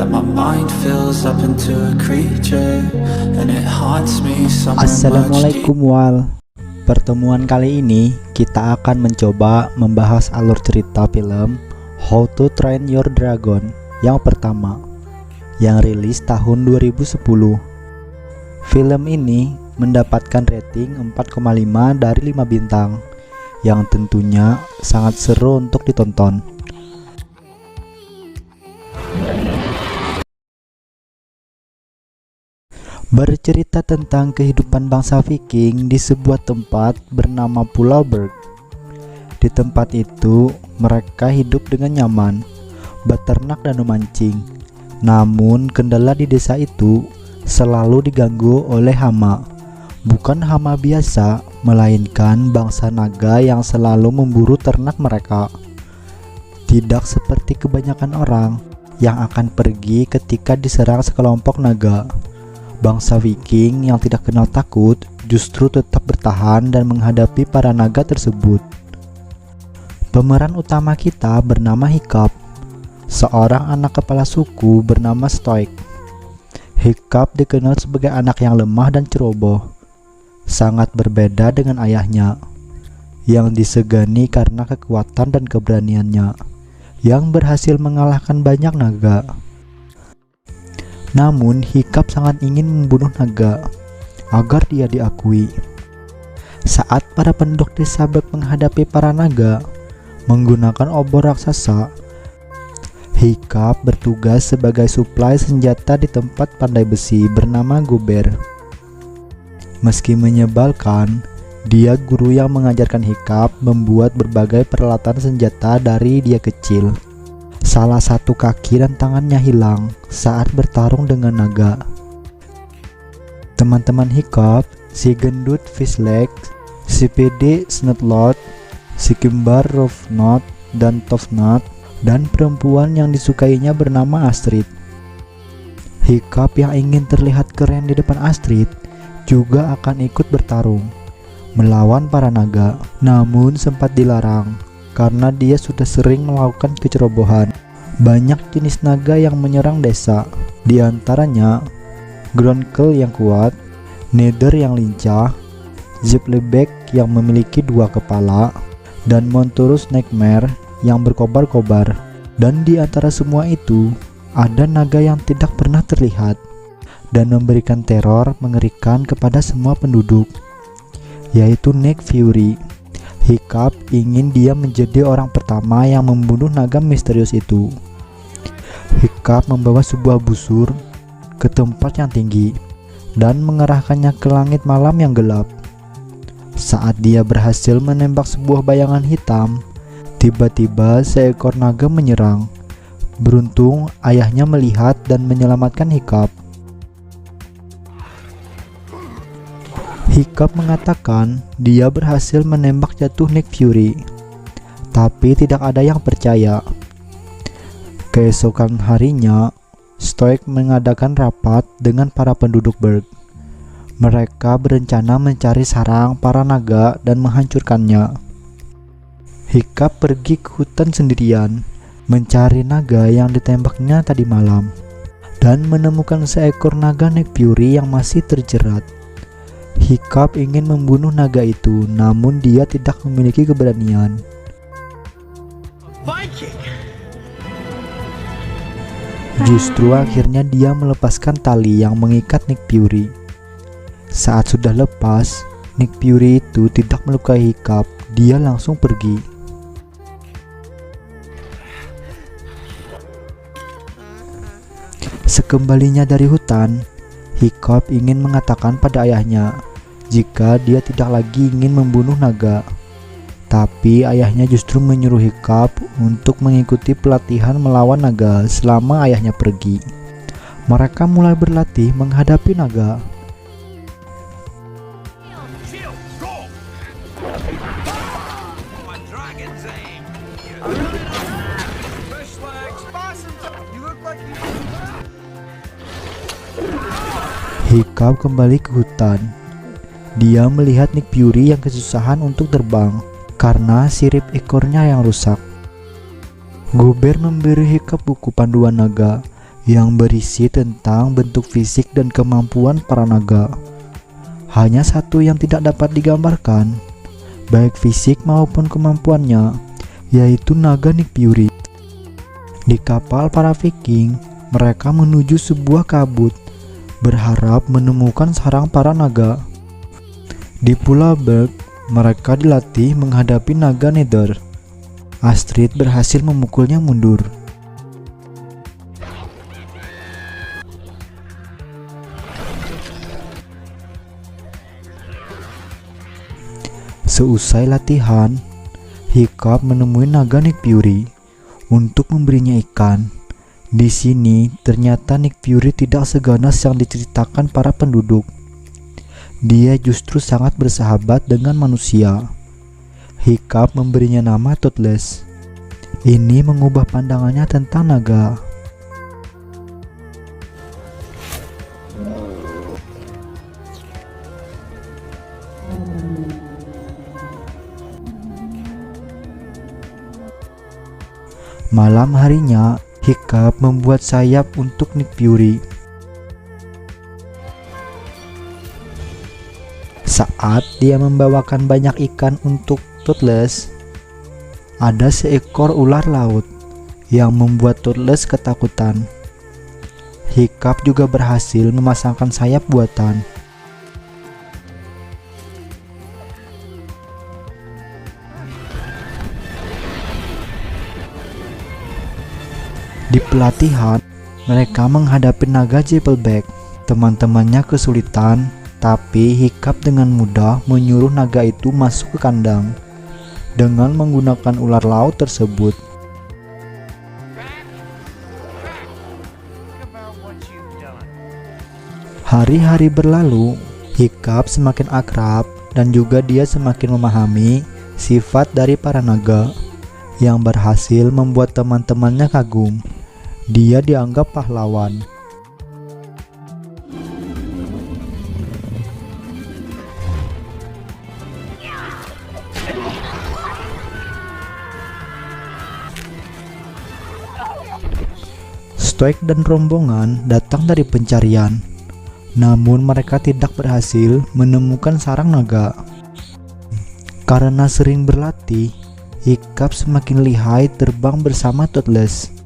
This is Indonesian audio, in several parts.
that my mind fills up into a creature, and it haunts me somewhere much Assalamualaikum wal. Pertemuan kali ini kita akan mencoba membahas alur cerita film How to Train Your Dragon yang pertama, yang rilis tahun 2010. Film ini mendapatkan rating 4,5 dari 5 bintang, yang tentunya sangat seru untuk ditonton. Bercerita tentang kehidupan bangsa Viking di sebuah tempat bernama Pulau Berg. Di tempat itu, mereka hidup dengan nyaman, beternak dan memancing. Namun, kendala di desa itu selalu diganggu oleh hama. Bukan hama biasa, melainkan bangsa naga yang selalu memburu ternak mereka. Tidak seperti kebanyakan orang yang akan pergi ketika diserang sekelompok naga. Bangsa Viking yang tidak kenal takut justru tetap bertahan dan menghadapi para naga tersebut. Pemeran utama kita bernama Hiccup, seorang anak kepala suku bernama Stoic. Hiccup dikenal sebagai anak yang lemah dan ceroboh, sangat berbeda dengan ayahnya, yang disegani karena kekuatan dan keberaniannya, yang berhasil mengalahkan banyak naga. Namun, Hiccup sangat ingin membunuh naga agar dia diakui. Saat para penduduk desa Berg menghadapi para naga menggunakan obor raksasa, Hiccup bertugas sebagai suplai senjata di tempat pandai besi bernama Gober. Meski menyebalkan, dia guru yang mengajarkan Hiccup membuat berbagai peralatan senjata dari dia kecil. Salah satu kaki dan tangannya hilang saat bertarung dengan naga. Teman-teman Hiccup, si gendut Fishleg, si pede Snotlord, si kembar Roughnut dan Toughnut, dan perempuan yang disukainya bernama Astrid. Hiccup yang ingin terlihat keren di depan Astrid juga akan ikut bertarung melawan para naga, namun sempat dilarang karena dia sudah sering melakukan kecerobohan. Banyak jenis naga yang menyerang desa, di antaranya Gronkle yang kuat, Nether yang lincah, Zipleback yang memiliki 2 kepala, dan Monturus Nightmare yang berkobar-kobar. Dan di antara semua itu, ada naga yang tidak pernah terlihat dan memberikan teror mengerikan kepada semua penduduk, yaitu Nick Fury. Hiccup ingin dia menjadi orang pertama yang membunuh naga misterius itu. Hiccup membawa sebuah busur ke tempat yang tinggi dan mengarahkannya ke langit malam yang gelap. Saat dia berhasil menembak sebuah bayangan hitam, tiba-tiba seekor naga menyerang. Beruntung ayahnya melihat dan menyelamatkan Hiccup. Hiccup mengatakan dia berhasil menembak jatuh Nick Fury, tapi tidak ada yang percaya. Keesokan harinya, Stoic mengadakan rapat dengan para penduduk Berg. Mereka berencana mencari sarang para naga dan menghancurkannya. Hiccup pergi ke hutan sendirian, mencari naga yang ditembaknya tadi malam, dan menemukan seekor naga Nick Fury yang masih terjerat. Hiccup ingin membunuh naga itu, namun dia tidak memiliki keberanian. Justru akhirnya dia melepaskan tali yang mengikat Nick Fury. Saat sudah lepas, Nick Fury itu tidak melukai Hiccup, dia langsung pergi. Sekembalinya dari hutan, Hiccup ingin mengatakan pada ayahnya jika dia tidak lagi ingin membunuh naga. Tapi ayahnya justru menyuruh Hiccup untuk mengikuti pelatihan melawan naga selama ayahnya pergi. Mereka mulai berlatih menghadapi naga. Hiccup kembali ke hutan. Dia melihat Nick Fury yang kesusahan untuk terbang karena sirip ekornya yang rusak. Gober memberi Hiccup buku panduan naga yang berisi tentang bentuk fisik dan kemampuan para naga. Hanya satu yang tidak dapat digambarkan, baik fisik maupun kemampuannya, yaitu naga Nick Fury. Di kapal para Viking, mereka menuju sebuah kabut, berharap menemukan sarang para naga. Di Pulau Berg, mereka dilatih menghadapi naga Nether. Astrid berhasil memukulnya mundur. Seusai latihan, Hiccup menemui naga Nick Fury untuk memberinya ikan. Di sini ternyata Nick Fury tidak seganas yang diceritakan para penduduk. Dia justru sangat bersahabat dengan manusia. Hiccup memberinya nama Toothless. Ini mengubah pandangannya tentang naga. Malam harinya, Hiccup membuat sayap untuk Nick Fury. Saat dia membawakan banyak ikan untuk Toothless, ada seekor ular laut yang membuat Toothless ketakutan. Hiccup juga berhasil memasangkan sayap buatan. Di pelatihan, mereka menghadapi naga Jabbleback. Teman-temannya kesulitan, tapi Hiccup dengan mudah menyuruh naga itu masuk ke kandang dengan menggunakan ular laut tersebut. Hari-hari berlalu, Hiccup semakin akrab dan juga dia semakin memahami sifat dari para naga yang berhasil membuat teman-temannya kagum. Dia dianggap pahlawan. Stoik dan rombongan datang dari pencarian, namun mereka tidak berhasil menemukan sarang naga. Karena sering berlatih, Hiccup semakin lihai terbang bersama Toothless.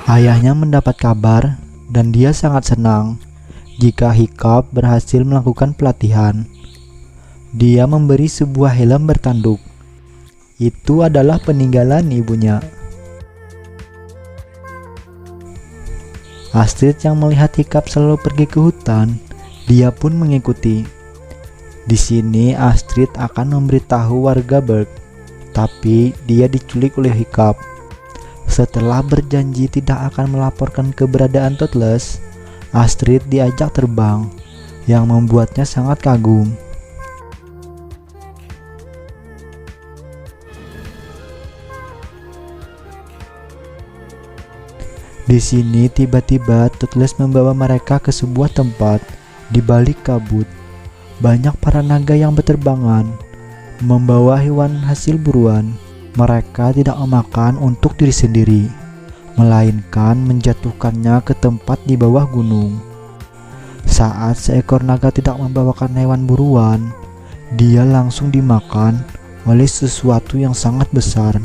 Ayahnya mendapat kabar dan dia sangat senang jika Hiccup berhasil melakukan pelatihan. Dia memberi sebuah helm bertanduk. Itu adalah peninggalan ibunya. Astrid yang melihat Hiccup selalu pergi ke hutan, dia pun mengikuti. Di sini Astrid akan memberitahu warga Berg, tapi dia diculik oleh Hiccup. Setelah berjanji tidak akan melaporkan keberadaan Toothless, Astrid diajak terbang, yang membuatnya sangat kagum. Di sini tiba-tiba Toothless membawa mereka ke sebuah tempat di balik kabut. Banyak para naga yang berterbangan, membawa hewan hasil buruan. Mereka tidak memakan untuk diri sendiri, melainkan menjatuhkannya ke tempat di bawah gunung. Saat seekor naga tidak membawakan hewan buruan, dia langsung dimakan oleh sesuatu yang sangat besar.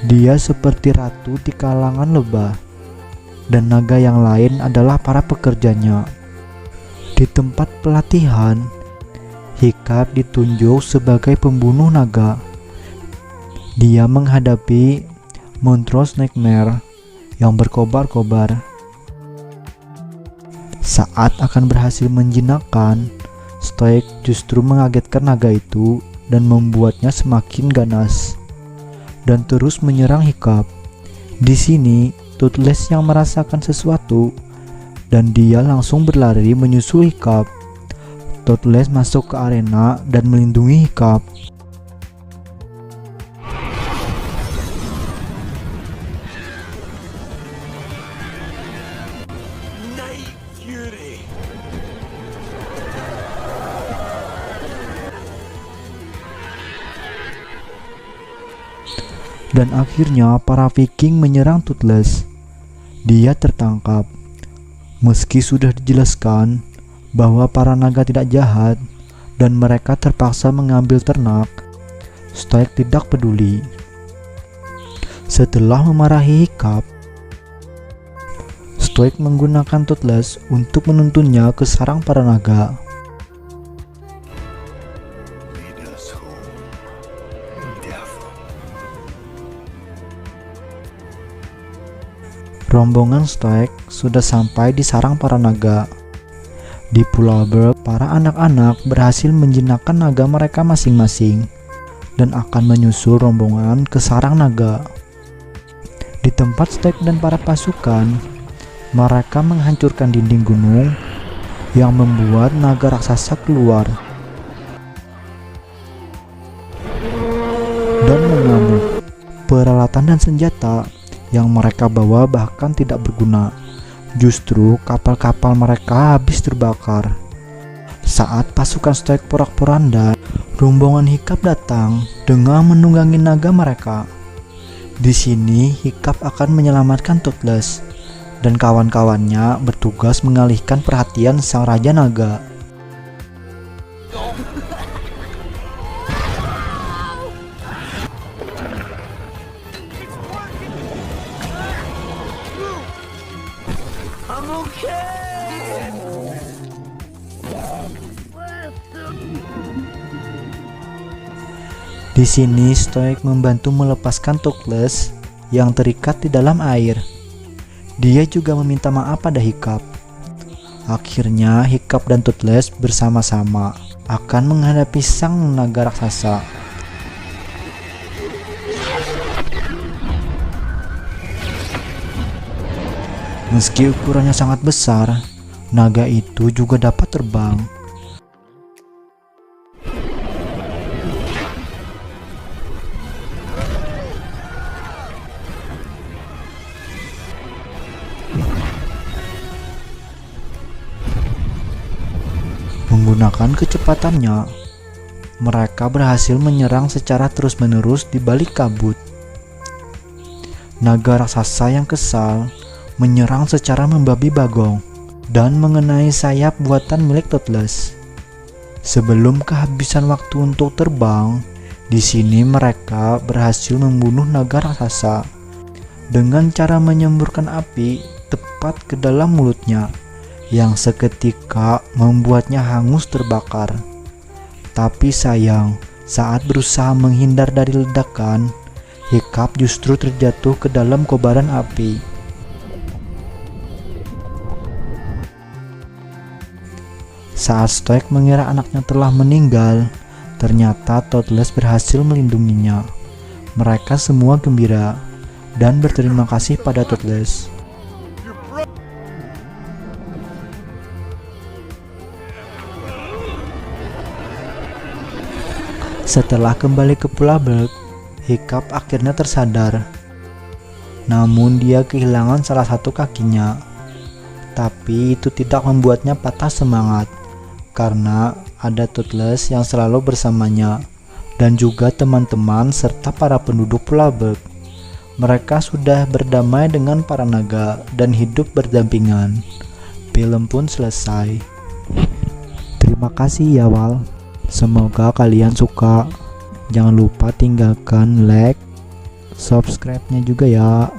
Dia seperti ratu di kalangan lebah, dan naga yang lain adalah para pekerjanya. Di tempat pelatihan, Hiccup ditunjuk sebagai pembunuh naga. Dia menghadapi Montrose Nightmare yang berkobar-kobar. Saat akan berhasil menjinakkan, Stoik justru mengagetkan naga itu dan membuatnya semakin ganas dan terus menyerang Hiccup. Di sini, Toothless yang merasakan sesuatu dan dia langsung berlari menyusul Hiccup. Toothless masuk ke arena dan melindungi Hiccup. Dan akhirnya para Viking menyerang Toothless. Dia tertangkap. Meski sudah dijelaskan bahwa para naga tidak jahat dan mereka terpaksa mengambil ternak, Stoik tidak peduli. Setelah memarahi Hiccup, Stoik menggunakan Toothless untuk menuntunnya ke sarang para naga. Rombongan Stoik sudah sampai di sarang para naga. Di Pulau Berg, para anak-anak berhasil menjinakkan naga mereka masing-masing dan akan menyusul rombongan ke sarang naga. Di tempat Stoik dan para pasukan, mereka menghancurkan dinding gunung yang membuat naga raksasa keluar dan mengamuk. Peralatan dan senjata yang mereka bawa bahkan tidak berguna. Justru kapal-kapal mereka habis terbakar. Saat pasukan Stoik porak-poranda, rombongan Hiccup datang dengan menunggangi naga mereka. Di sini Hiccup akan menyelamatkan Toothless dan kawan-kawannya bertugas mengalihkan perhatian sang raja naga. Di sini Stoik membantu melepaskan Toothless yang terikat di dalam air. Dia juga meminta maaf pada Hiccup. Akhirnya Hiccup dan Toothless bersama-sama akan menghadapi sang naga raksasa. Meski ukurannya sangat besar, naga itu juga dapat terbang. Menggunakan kecepatannya, mereka berhasil menyerang secara terus-menerus di balik kabut. Naga raksasa yang kesal menyerang secara membabi bagong dan mengenai sayap buatan milik Toothless. Sebelum kehabisan waktu untuk terbang, di sini mereka berhasil membunuh naga raksasa dengan cara menyemburkan api tepat ke dalam mulutnya, yang seketika membuatnya hangus terbakar. Tapi sayang, saat berusaha menghindar dari ledakan, Hiccup justru terjatuh ke dalam kobaran api. Saat Stoik mengira anaknya telah meninggal, ternyata Toothless berhasil melindunginya. Mereka semua gembira dan berterima kasih pada Toothless. Setelah kembali ke Pulau Berg, Hiccup akhirnya tersadar. Namun dia kehilangan salah satu kakinya. Tapi itu tidak membuatnya patah semangat, karena ada Toothless yang selalu bersamanya, dan juga teman-teman serta para penduduk Pulau Berg. Mereka sudah berdamai dengan para naga dan hidup berdampingan. Film pun selesai. Terima kasih ya Wal. Semoga kalian suka. Jangan lupa tinggalkan like, subscribe-nya juga ya.